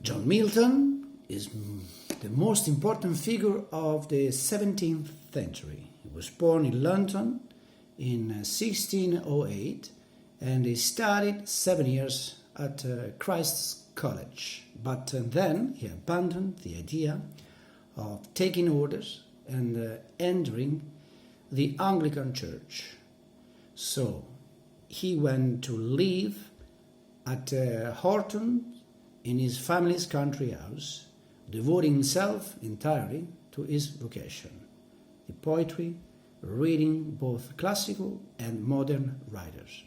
John Milton is the most important figure of the 17th century. He was born in London in 1608 and he studied 7 years at Christ's College. But then he abandoned the idea of taking orders and entering the Anglican Church. So he went to live at Horton in his family's country house, devoting himself entirely to his vocation, the poetry, reading both classical and modern writers.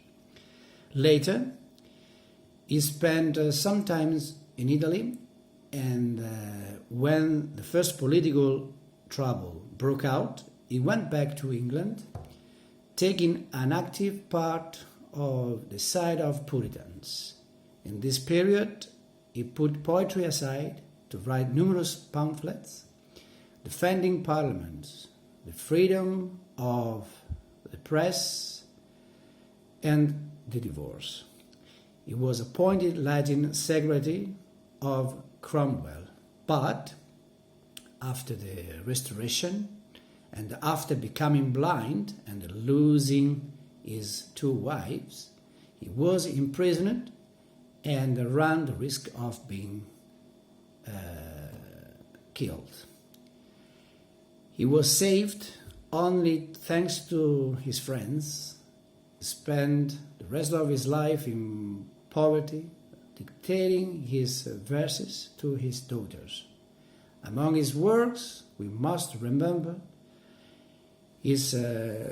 Later, he spent some time in Italy, and when the first political trouble broke out, he went back to England, taking an active part of the side of Puritans. In this period, he put poetry aside to write numerous pamphlets defending Parliament, the freedom of the press, and the divorce. He was appointed Latin Secretary of Cromwell, but after the Restoration and after becoming blind and losing his 2 wives, he was imprisoned and ran the risk of being killed. He was saved only thanks to his friends. He spent the rest of his life in poverty, dictating his verses to his daughters. Among his works, we must remember his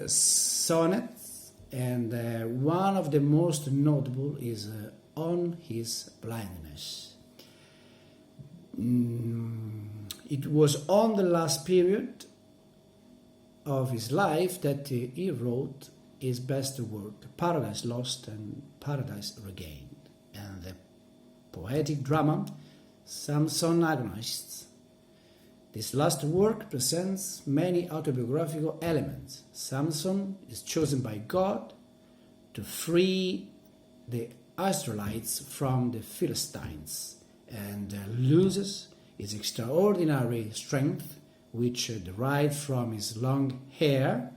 sonnets, and one of the most notable is on his blindness. It was on the last period of his life that he wrote his best work, Paradise Lost and Paradise Regained, and the poetic drama, Samson Agonists. This last work presents many autobiographical elements. Samson is chosen by God to free the Israelites from the Philistines and loses his extraordinary strength, which derived from his long hair.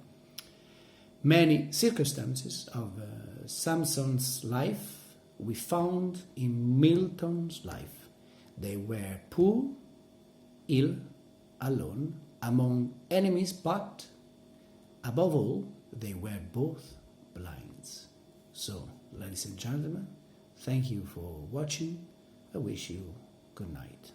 Many circumstances of Samson's life we found in Milton's life. They were poor, ill, alone, among enemies, but above all, they were both blind. So, ladies and gentlemen, thank you for watching. I wish you good night.